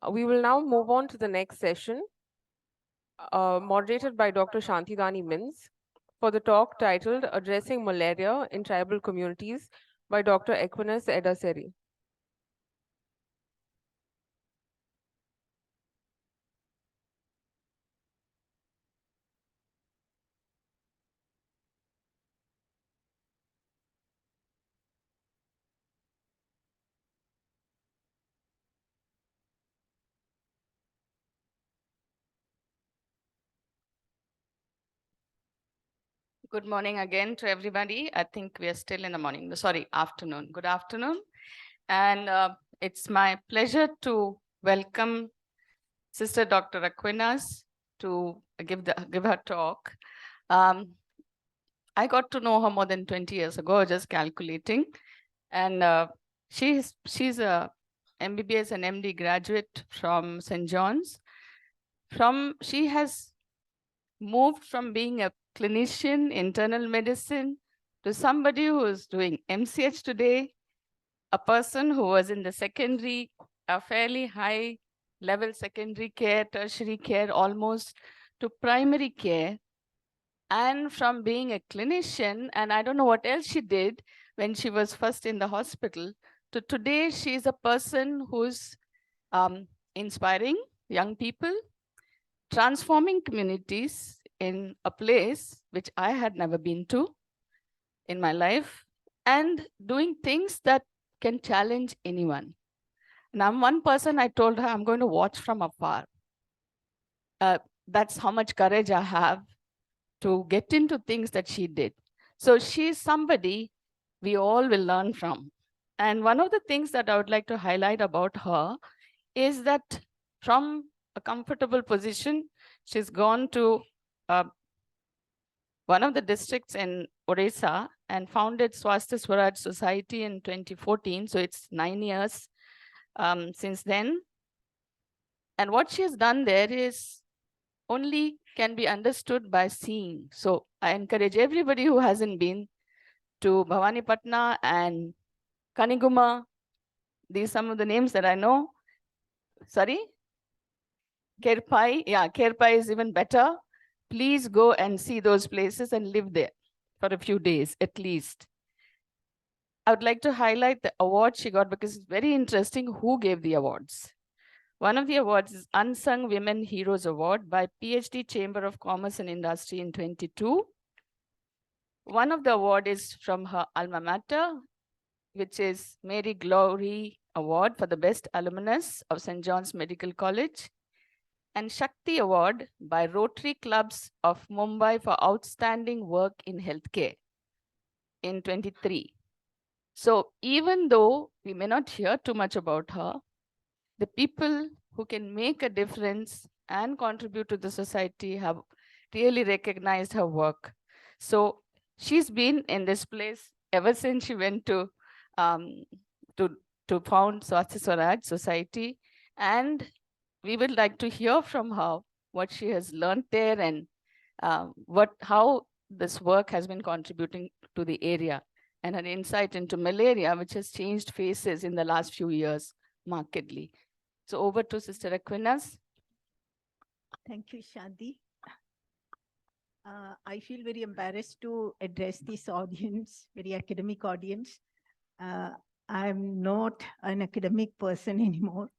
We will now move on to the next session, moderated by Dr. Shantidani Minz, for the talk titled Addressing Malaria in Tribal Communities by Dr. Aquinas Edassery. Good morning again to everybody. I think we are still in the morning. Sorry, afternoon. Good afternoon. And it's my pleasure to welcome Sister Dr. Aquinas to give her talk. I got to know her more than 20 years ago, just calculating. And she's a MBBS and MD graduate from St. John's. She has moved from being a clinician, internal medicine, to somebody who is doing MCH today, a person who was in the secondary, a fairly high level secondary care, tertiary care, almost to primary care. And from being a clinician, and I don't know what else she did when she was first in the hospital, to today she's a person who's inspiring young people, transforming communities in a place which I had never been to in my life, and doing things that can challenge anyone. And I'm one person, I told her I'm going to watch from afar. That's how much courage I have to get into things that she did. So she's somebody we all will learn from. And one of the things that I would like to highlight about her is that from a comfortable position, she's gone to one of the districts in Odisha and founded Swasthya Swaraj Society in 2014. So it's 9 years since then. And what she has done there is only can be understood by seeing. So I encourage everybody who hasn't been to Bhavanipatna and Kaniguma. These are some of the names that I know. Sorry? Kerpai. Yeah, Kerpai is even better. Please go and see those places and live there for a few days at least. I would like to highlight the award she got because it's very interesting who gave the awards. One of the awards is Unsung Women Heroes Award by PhD Chamber of Commerce and Industry in 22. One of the award is from her alma mater, which is Mary Glory Award for the Best Alumnus of St. John's Medical College, and Shakti Award by Rotary Clubs of Mumbai for Outstanding Work in Healthcare in 23. So even though we may not hear too much about her, the people who can make a difference and contribute to the society have really recognized her work. So she's been in this place ever since she went to found Swasthya Swaraj Society. And we would like to hear from her what she has learned there and how this work has been contributing to the area, and her insight into malaria, which has changed faces in the last few years markedly. So over to Sister Aquinas. Thank you, Shanti. I feel very embarrassed to address this audience, very academic audience. I'm not an academic person anymore.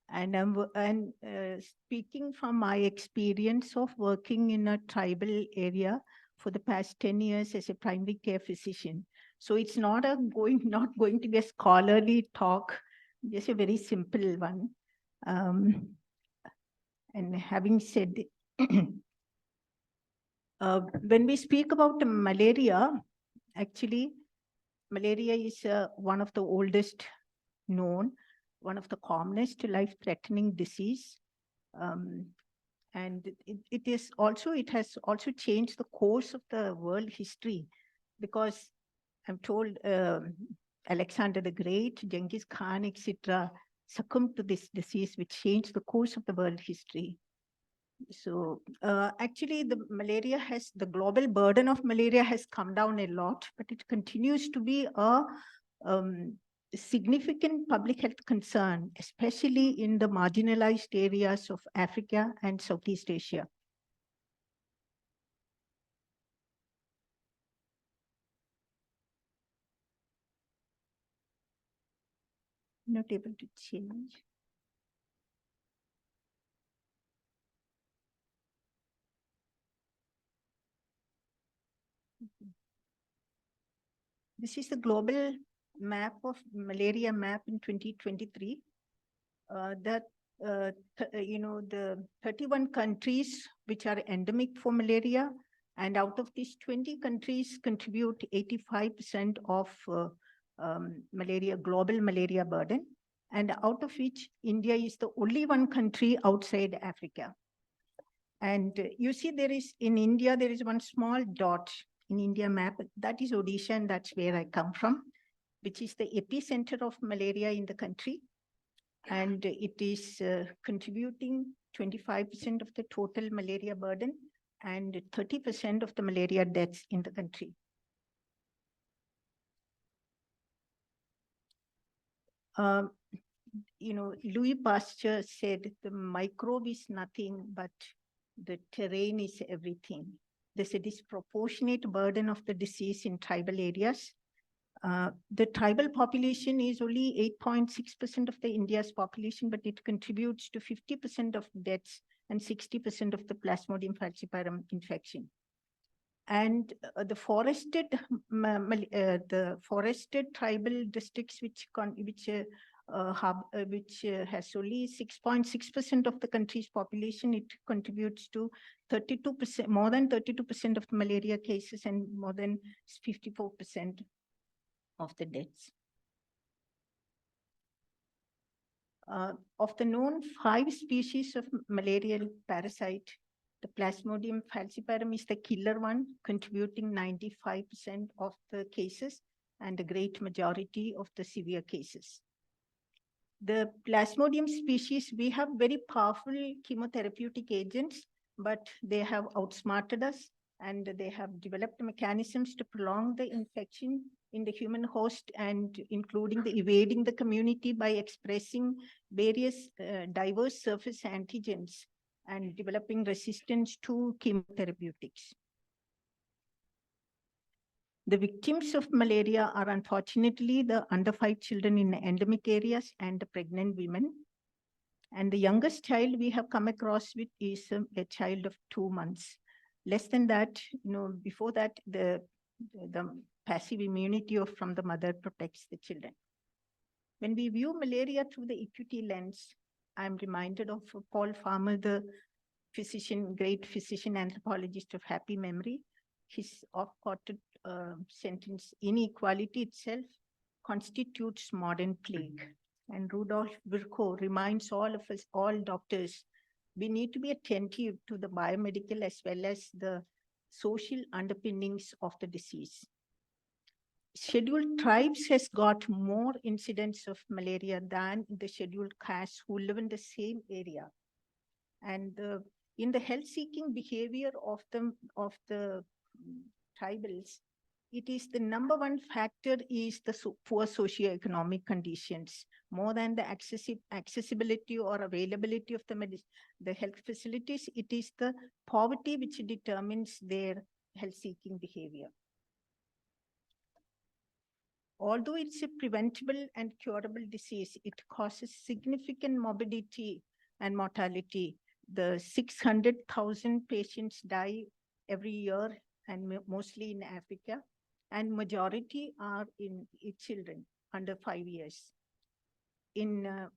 And speaking from my experience of working in a tribal area for the past 10 years as a primary care physician. So it's not not going to be a scholarly talk, just a very simple one. And having said, when we speak about malaria, actually, malaria is one of the oldest known, one of the commonest life-threatening disease. And it has also changed the course of the world history, because I'm told Alexander the Great, Genghis Khan, etc., succumbed to this disease, which changed the course of the world history. So actually, the global burden of malaria has come down a lot, but it continues to be a significant public health concern, especially in the marginalized areas of Africa and Southeast Asia. Not able to change. This is the global map of malaria map in 2023. The 31 countries which are endemic for malaria, and out of these 20 countries contribute 85% of global malaria burden, and out of which India is the only one country outside Africa. And you see in India, there is one small dot in India map, that is Odisha, and that's where I come from, which is the epicenter of malaria in the country. And it is contributing 25% of the total malaria burden and 30% of the malaria deaths in the country. Louis Pasteur said the microbe is nothing, but the terrain is everything. There's a disproportionate burden of the disease in tribal areas. The tribal population is only 8.6% of the India's population, but it contributes to 50% of deaths and 60% of the Plasmodium falciparum infection. And the forested tribal districts which has only 6.6% of the country's population, it contributes to 32%, more than 32% of the malaria cases and more than 54% of the deaths. Of the known 5 species of malarial parasite, the Plasmodium falciparum is the killer one, contributing 95% of the cases and a great majority of the severe cases. The Plasmodium species, we have very powerful chemotherapeutic agents, but they have outsmarted us, and they have developed mechanisms to prolong the infection in the human host, and including the evading the community by expressing various diverse surface antigens and developing resistance to chemotherapeutics. The victims of malaria are unfortunately the under 5 children in endemic areas and the pregnant women. And the youngest child we have come across with is a child of 2 months. Less than that, before that, the passive immunity from the mother protects the children. When we view malaria through the equity lens, I'm reminded of Paul Farmer, the great physician anthropologist of happy memory. His oft-quoted sentence, inequality itself constitutes modern plague. And Rudolf Virchow reminds all of us, all doctors, we need to be attentive to the biomedical as well as the social underpinnings of the disease. Scheduled tribes has got more incidents of malaria than the scheduled castes who live in the same area. And in the health-seeking behavior of the tribals, it is the number one factor is the poor socioeconomic conditions. More than the accessibility or availability of the health facilities, it is the poverty which determines their health-seeking behavior. Although it's a preventable and curable disease, it causes significant morbidity and mortality. The 600,000 patients die every year, and mostly in Africa, and majority are in children under 5 years. More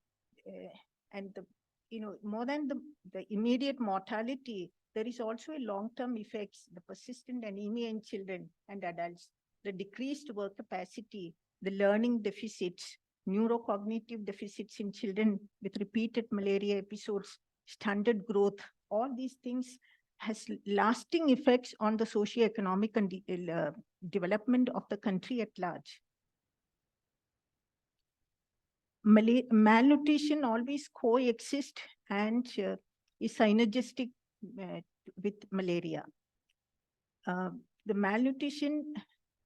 than the immediate mortality, there is also a long-term effects, the persistent anemia in children and adults, the decreased work capacity, the learning deficits, neurocognitive deficits in children with repeated malaria episodes, stunted growth, all these things has lasting effects on the socioeconomic and development of the country at large. Malnutrition always coexists and is synergistic with malaria. The malnutrition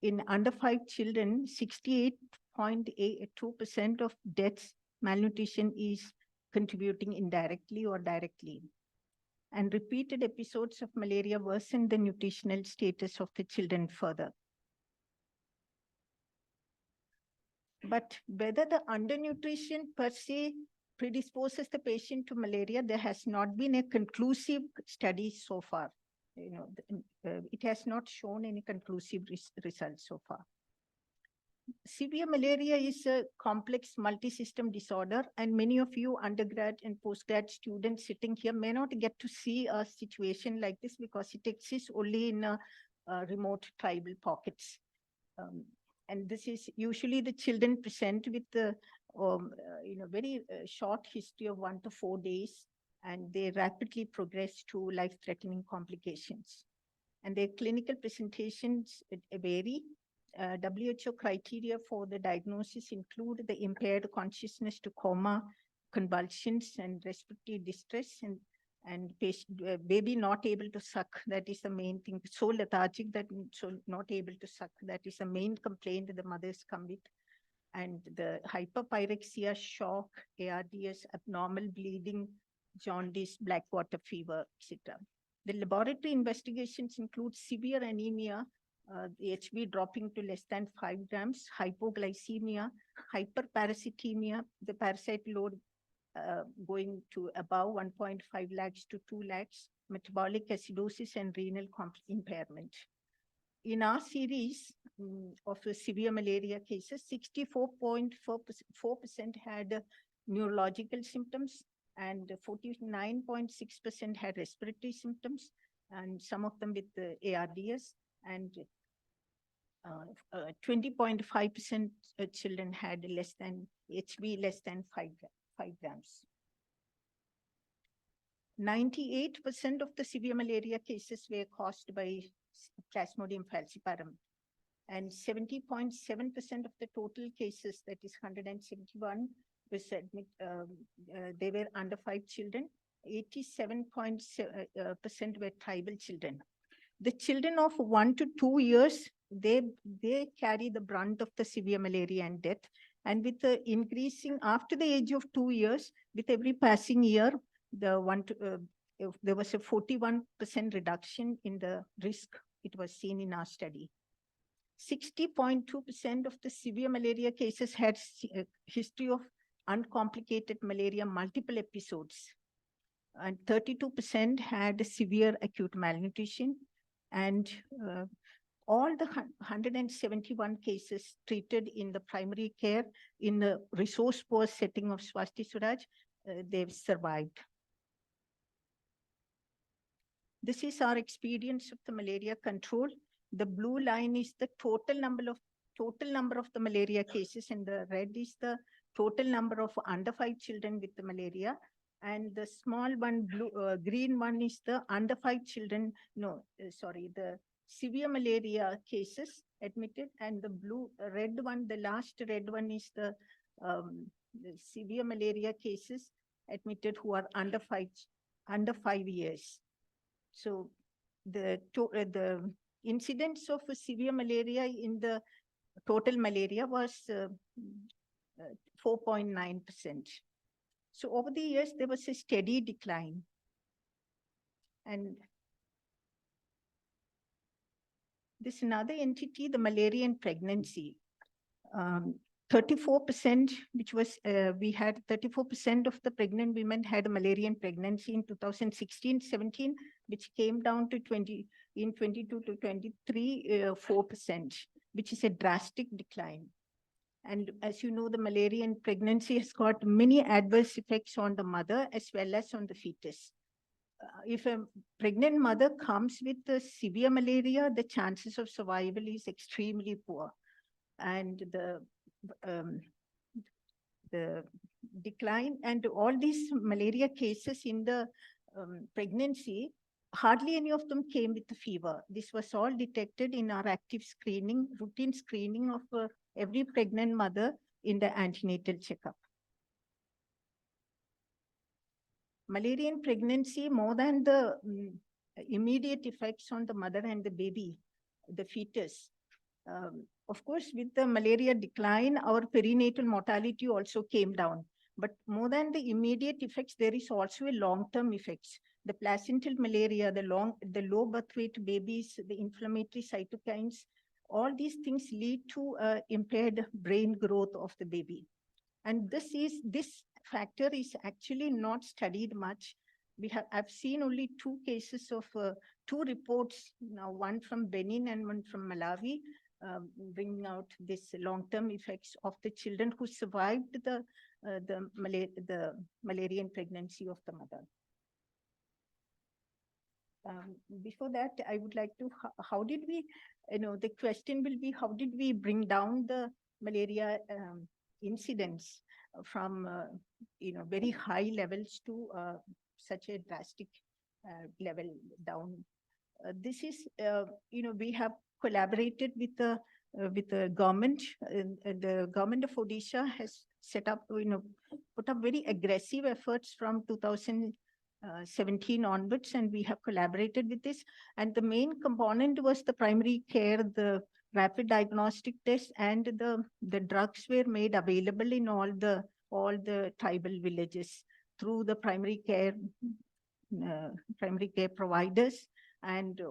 in under 5 children, 68% 0.2% of deaths, malnutrition is contributing indirectly or directly. And repeated episodes of malaria worsen the nutritional status of the children further. But whether the undernutrition per se predisposes the patient to malaria, there has not been a conclusive study so far. It has not shown any conclusive results so far. Severe malaria is a complex multi-system disorder, and many of you undergrad and postgrad students sitting here may not get to see a situation like this because it exists only in remote tribal pockets. And this is usually the children present with the very short history of 1 to 4 days, and they rapidly progress to life-threatening complications. And their clinical presentations vary. WHO criteria for the diagnosis include the impaired consciousness to coma, convulsions, and respiratory distress, and baby not able to suck. That is the main thing. So lethargic that so not able to suck. That is the main complaint the mothers come with. And the hyperpyrexia, shock, ARDS, abnormal bleeding, jaundice, black water fever, etc. The laboratory investigations include severe anemia, the HB dropping to less than 5 grams, hypoglycemia, hyperparasitemia, the parasite load going to above 1.5 lakhs to 2 lakhs, metabolic acidosis, and renal impairment. In our series of severe malaria cases, 64.4% had neurological symptoms, and 49.6% had respiratory symptoms, and some of them with the ARDS, and 20.5% children had less than HB less than 5 grams. 98% of the severe malaria cases were caused by Plasmodium falciparum, and 70.7% of the total cases, that is 171, they were under 5 children. 87% were tribal children. The children of 1 to 2 years, they carry the brunt of the severe malaria and death. And with the increasing after the age of 2 years, with every passing year, there was a 41% reduction in the risk. It was seen in our study. 60.2% of the severe malaria cases had a history of uncomplicated malaria, multiple episodes. And 32% had severe acute malnutrition. And all the 171 cases treated in the primary care in the resource-poor setting of Swasti Swaraj, they've survived. This is our experience of the malaria control. The blue line is the total number of the malaria cases, and the red is the total number of under 5 children with the malaria. And the small one, green one is the under 5 children, the severe malaria cases admitted, and the red one, the last red one is the severe malaria cases admitted who are under 5 years. So the incidence of severe malaria in the total malaria was 4.9%. So over the years, there was a steady decline. And this another entity, the malaria and pregnancy. 34%, which was, we had 34% of the pregnant women had malaria and pregnancy in 2016-17, which came down to 22 to 23, 4%, which is a drastic decline. And as you know, the malaria and pregnancy has got many adverse effects on the mother as well as on the fetus. If a pregnant mother comes with the severe malaria, the chances of survival is extremely poor. And the decline and all these malaria cases in the pregnancy, hardly any of them came with the fever. This was all detected in our active screening, routine screening of every pregnant mother in the antenatal checkup. Malaria in pregnancy, more than the immediate effects on the mother and the baby, the fetus, Of course, with the malaria decline, our perinatal mortality also came down. But more than the immediate effects, there is also a long-term effects. The placental malaria, the low birth weight babies, the inflammatory cytokines, all these things lead to impaired brain growth of the baby. And this factor is actually not studied much. I've seen only two cases of two reports now, one from Benin and one from Malawi, bringing out this long-term effects of the children who survived the Malarian pregnancy of the mother. Before that, I would like to, how did we, the question will be, how did we bring down the malaria incidence from, very high levels to such a drastic level down? This is, we have collaborated with the government. The government of Odisha has set up, put up very aggressive efforts from 2017 onwards, and we have collaborated with this. And the main component was the primary care, the rapid diagnostic tests, and the drugs were made available in all the tribal villages through the primary care providers and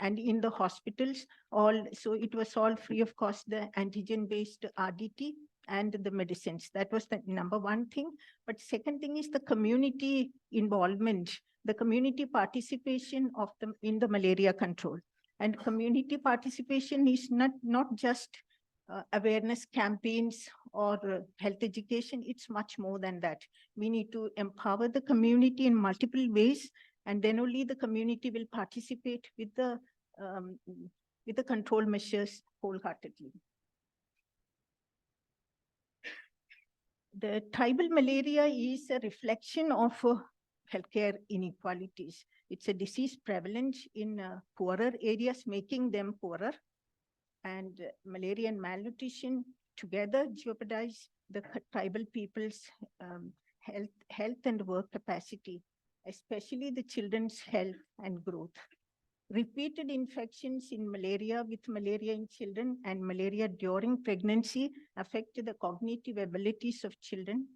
in the hospitals. So it was all free of cost, the antigen-based RDT and the medicines. That was the number one thing. But second thing is the community involvement, the community participation in the malaria control. And community participation is not just awareness campaigns or health education. It's much more than that. We need to empower the community in multiple ways, and then only the community will participate with the control measures wholeheartedly. The tribal malaria is a reflection of healthcare inequalities. It's a disease prevalent in poorer areas, making them poorer. And malaria and malnutrition together jeopardize the tribal people's health and work capacity, especially the children's health and growth. Repeated infections in malaria with malaria in children and malaria during pregnancy affect the cognitive abilities of children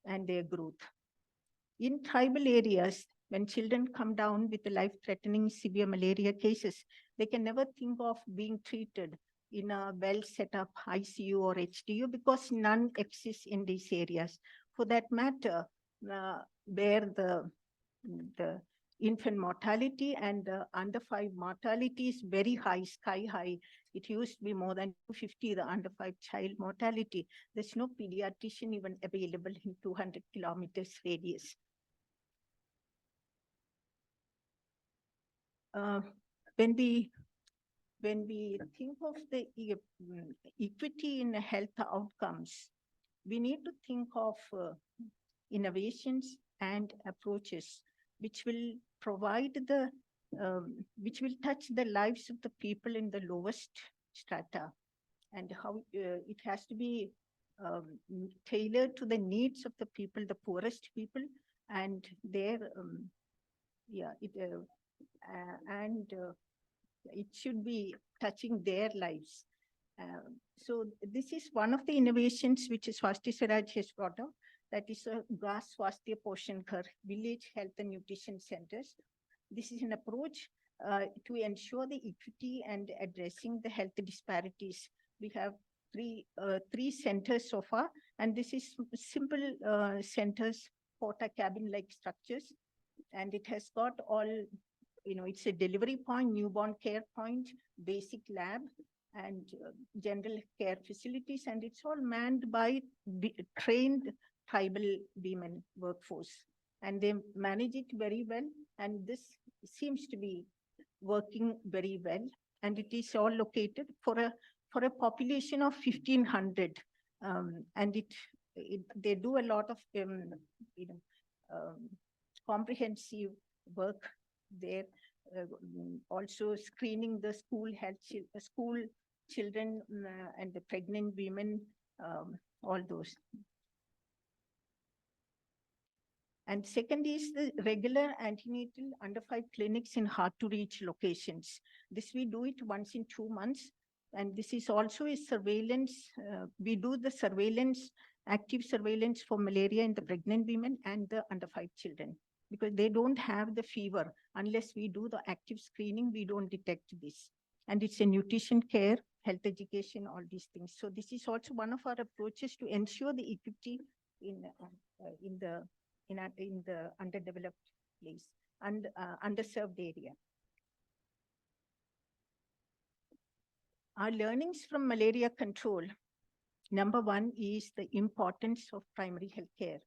and their growth. In tribal areas, when children come down with life-threatening severe malaria cases, they can never think of being treated in a well-set-up ICU or HDU because none exists in these areas. For that matter, where the infant mortality and under 5 mortality is very high, sky high. It used to be more than 250, the under 5 child mortality. There's no pediatrician even available in 200 kilometers radius. When we think of the equity in health outcomes, we need to think of innovations and approaches which will provide which will touch the lives of the people in the lowest strata, and how it has to be tailored to the needs of the people, the poorest people, and their it should be touching their lives. So this is one of the innovations which Swasti Swaraj has brought out. That is a GAS Swasthya Poshan Ghar, village health and nutrition centers. This is an approach to ensure the equity and addressing the health disparities. We have three centers so far, and this is simple centers, porta cabin-like structures, and it has got all, it's a delivery point, newborn care point, basic lab, and general care facilities, and it's all manned by trained tribal women workforce, and they manage it very well, and this seems to be working very well, and it is all located for a population of 1,500, and they do a lot of comprehensive work there, also screening the school children and the pregnant women, all those. And second is the regular antenatal under 5 clinics in hard to reach locations. This we do it once in 2 months. and this is also a surveillance. We do the surveillance, active surveillance for malaria in the pregnant women and the under 5 children, because they don't have the fever. Unless we do the active screening, we don't detect this. And it's a nutrition care, health education, all these things. So this is also one of our approaches to ensure the equity in the underdeveloped place and underserved area. Our learnings from malaria control. Number one is the importance of primary health care.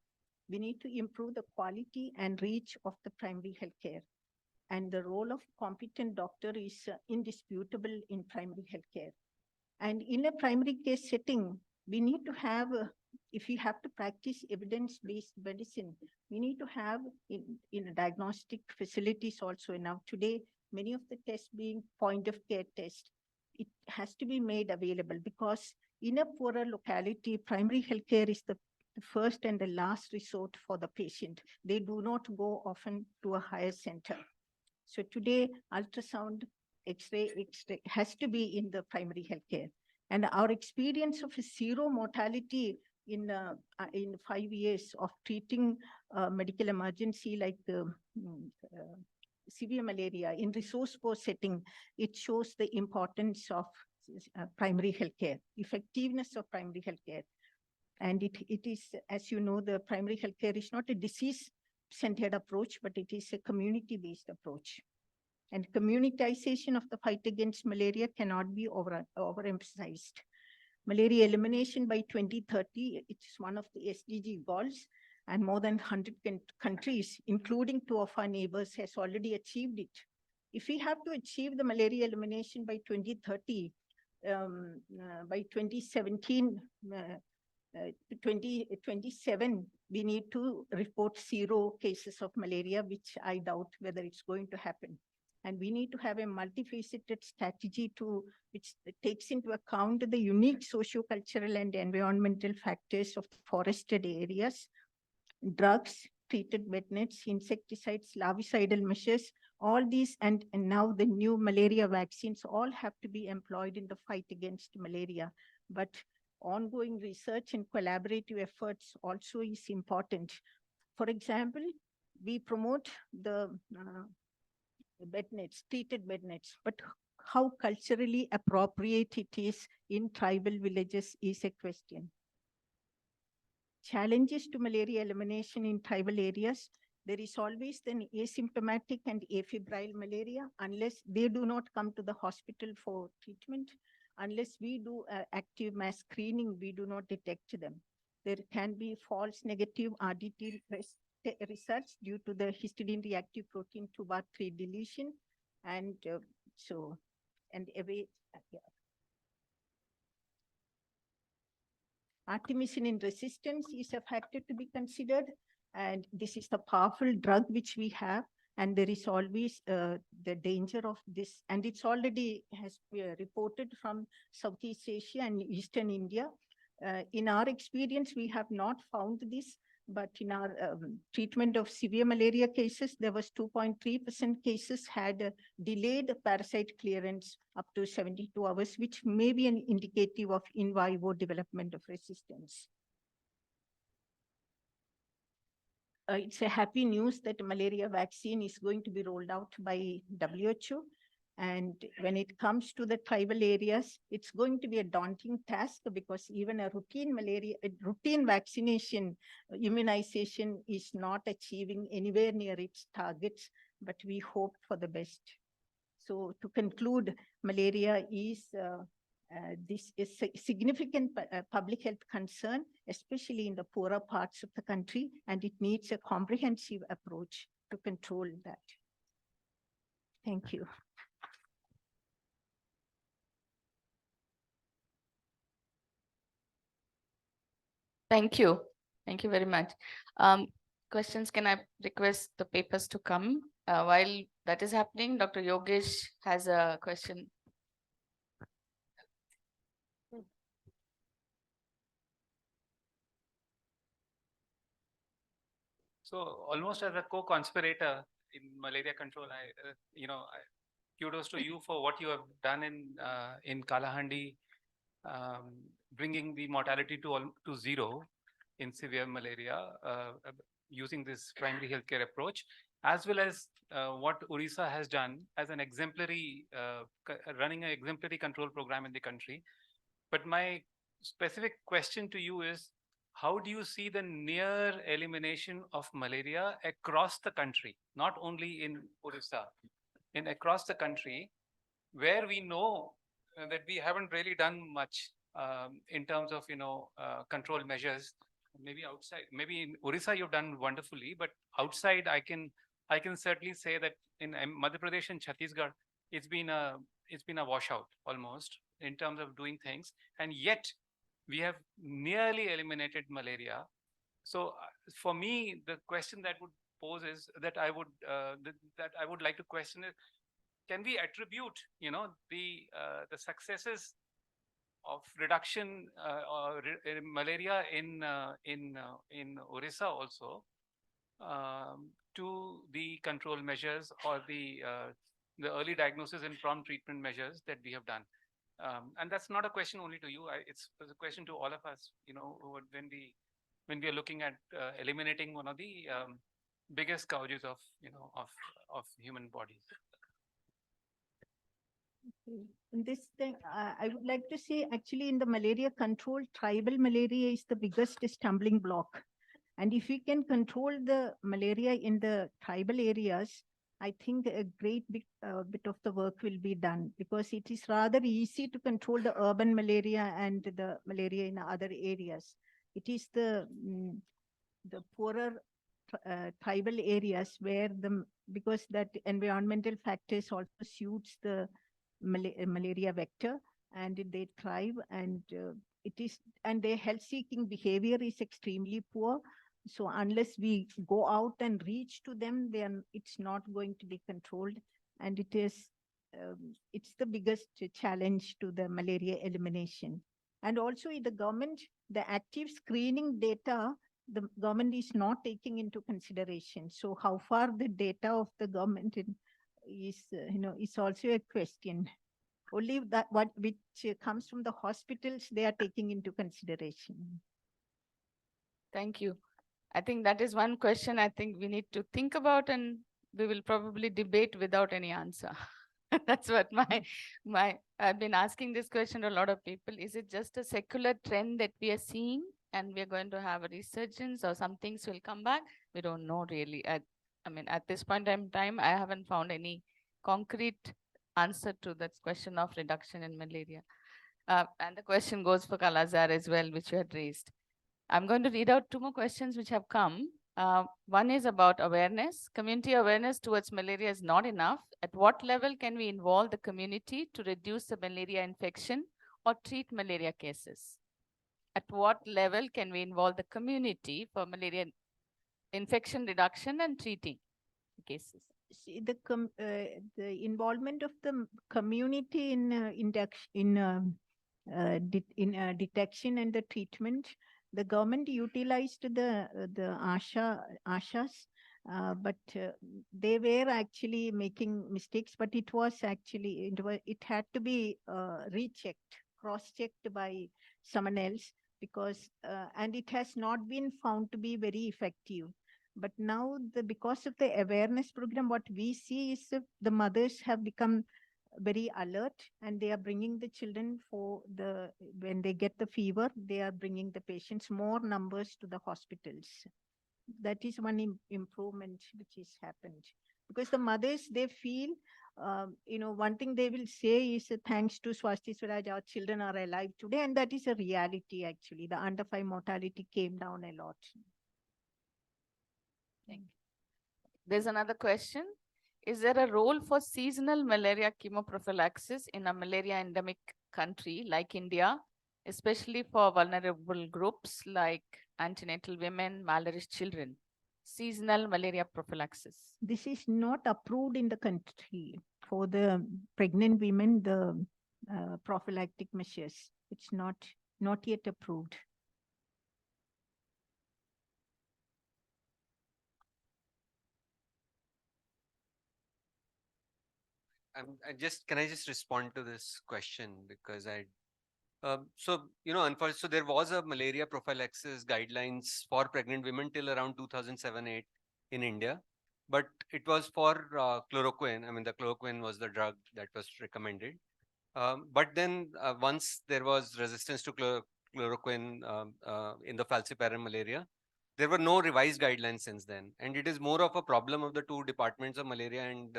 We need to improve the quality and reach of the primary health care. And the role of competent doctor is indisputable in primary health care. And in a primary care setting, we need to have, if we have to practice evidence-based medicine, we need to have in diagnostic facilities also. Now today, many of the tests being point of care tests, it has to be made available, because in a poorer locality, primary healthcare is the first and the last resort for the patient. They do not go often to a higher center. So today, ultrasound, X-ray has to be in the primary healthcare. And our experience of zero mortality in 5 years of treating medical emergency like severe malaria in resource poor setting, it shows the importance of primary healthcare, effectiveness of primary healthcare. And it is, as you know, the primary healthcare is not a disease-centered approach, but it is a community-based approach. And communitization of the fight against malaria cannot be overemphasized. Malaria elimination by 2030, it's one of the SDG goals, and more than 100 countries, including 2 of our neighbors, has already achieved it. If we have to achieve the malaria elimination by 2030, by 2017, 2027, we need to report 0 cases of malaria, which I doubt whether it's going to happen. And we need to have a multifaceted strategy which takes into account the unique socio-cultural and environmental factors of the forested areas, drugs, treated bed nets, insecticides, larvicidal measures, all these, and now the new malaria vaccines all have to be employed in the fight against malaria. But ongoing research and collaborative efforts also is important. For example, we promote the bed nets, treated bed nets, but how culturally appropriate it is in tribal villages is a question. Challenges to malaria elimination in tribal areas. There is always an asymptomatic and afebrile malaria unless they do not come to the hospital for treatment. Unless we do active mass screening, we do not detect them. There can be false negative RDT research due to the histidine reactive protein 2/3 deletion. And artemisinin resistance is a factor to be considered. And this is the powerful drug which we have. And there is always the danger of this. And it's already has reported from Southeast Asia and Eastern India. In our experience, we have not found this, but in our treatment of severe malaria cases, there was 2.3% cases had delayed parasite clearance up to 72 hours, which may be an indicative of in vivo development of resistance. It's a happy news that malaria vaccine is going to be rolled out by WHO. And when it comes to the tribal areas, it's going to be a daunting task because even a routine vaccination, immunization is not achieving anywhere near its targets, but we hope for the best. So to conclude, malaria is this is a significant public health concern, especially in the poorer parts of the country, and it needs a comprehensive approach to control that. Thank you. Thank you. Thank you very much. Questions, can I request the papers to come? While that is happening, Dr. Yogesh has a question. So almost as a co-conspirator in malaria control, kudos to you for what you have done in Kalahandi, bringing the mortality to zero in severe malaria using this primary healthcare approach, as well as what Orissa has done as an exemplary, running an exemplary control program in the country. But my specific question to you is, how do you see the near elimination of malaria across the country, not only in Orissa, across the country, where we know that we haven't really done much in terms of control measures. Maybe outside, maybe in Orissa you've done wonderfully, but outside I can certainly say that in Madhya Pradesh and Chhattisgarh, it's been a washout almost in terms of doing things, and yet we have nearly eliminated malaria. So for me, the question that would pose is that I would like to question is, can we attribute the successes of reduction or malaria in Orissa also to the control measures or the early diagnosis and prompt treatment measures that we have done? And that's not a question only to you. It's a question to all of us. When we are looking at eliminating one of the biggest scourges of human bodies. In this thing, I would like to say, actually, in the malaria control, tribal malaria is the biggest stumbling block. And if we can control the malaria in the tribal areas, I think a great bit of the work will be done, because it is rather easy to control the urban malaria and the malaria in other areas. It is the poorer tribal areas where because that environmental factors also suits the malaria vector, and they thrive, and their health-seeking behavior is extremely poor. So unless we go out and reach to them, it's not going to be controlled, and it's the biggest challenge to the malaria elimination. And also in the government, the active screening data, the government is not taking into consideration. So how far the data of the government is also a question. Only that which comes from the hospitals, they are taking into consideration. Thank you. I think that is one question I think we need to think about, and we will probably debate without any answer. That's what I've been asking this question to a lot of people. Is it just a secular trend that we are seeing and we are going to have a resurgence, or some things will come back? We don't know really. I mean, at this point in time, I haven't found any concrete answer to that question of reduction in malaria. And the question goes for Kala-Azar as well, which you had raised. I'm going to read out two more questions which have come. One is about awareness. Community awareness towards malaria is not enough. At what level can we involve the community to reduce the malaria infection or treat malaria cases? At what level can we involve the community for malaria infection reduction and treating cases? See, the involvement of the community in detection and the treatment, the government utilized the ASHAs, but they were actually making mistakes. But it had to be rechecked, cross-checked by someone else, because and it has not been found to be very effective. But now, because of the awareness program, what we see is the mothers have become very alert, and they are bringing the children when they get the fever, they are bringing the patients, more numbers to the hospitals. That is one improvement which has happened. Because the mothers, they feel, one thing they will say is, thanks to Swasti Swaraj, our children are alive today. And that is a reality, actually. The under 5 mortality came down a lot. Thank you. There's another question. Is there a role for seasonal malaria chemoprophylaxis in a malaria endemic country like India, especially for vulnerable groups like antenatal women, malnourished children? Seasonal malaria prophylaxis. This is not approved in the country for the pregnant women, the prophylactic measures. It's not yet approved. Can I just respond to this question because so unfortunately, so there was a malaria prophylaxis guidelines for pregnant women till around 2007-8 in India, but it was for chloroquine. I mean, the chloroquine was the drug that was recommended. But then once there was resistance to chloroquine in the falciparum malaria, there were no revised guidelines since then. And it is more of a problem of the two departments of malaria and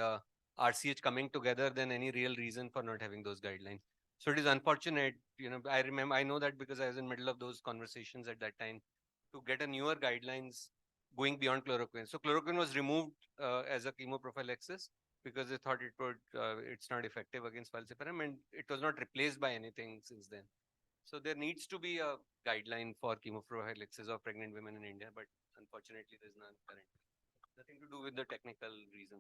RCH coming together than any real reason for not having those guidelines. So it is unfortunate, I know that because I was in the middle of those conversations at that time to get a newer guidelines going beyond chloroquine. So chloroquine was removed as a chemoprophylaxis because they thought it's not effective against falciparum, and it was not replaced by anything since then. So there needs to be a guideline for chemoprophylaxis of pregnant women in India, but unfortunately there's none currently. Nothing to do with the technical reason.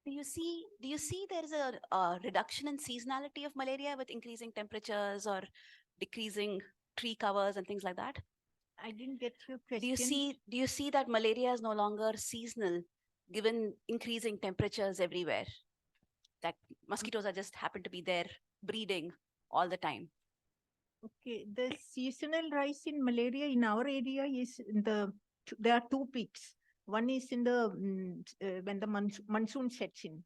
Do you see there is a reduction in seasonality of malaria with increasing temperatures or decreasing tree covers and things like that? I didn't get your question. Do you see that malaria is no longer seasonal given increasing temperatures everywhere? That mosquitoes are just happen to be there breeding all the time. Okay, the seasonal rise in malaria in our area is there are two peaks. One is in the when the monsoon sets in,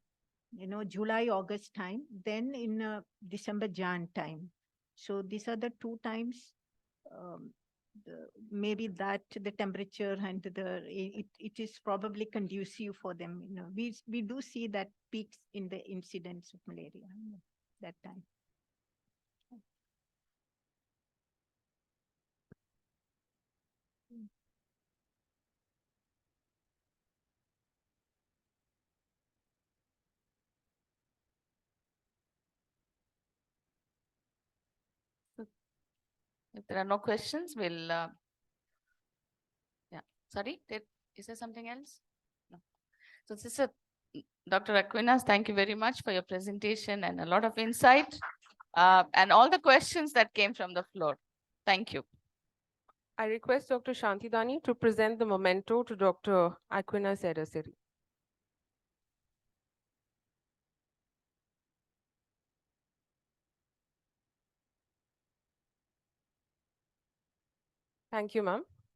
July, August time, then in December, Jan time. So these are the two times. Maybe that the temperature and it is probably conducive for them. We do see that peaks in the incidence of malaria that time. If there are no questions, we'll, yeah, sorry, is there something else? No. So this is Dr. Aquinas, thank you very much for your presentation and a lot of insight and all the questions that came from the floor. Thank you. I request Dr. Shantidani to present the memento to Dr. Aquinas Edassery. Thank you, ma'am.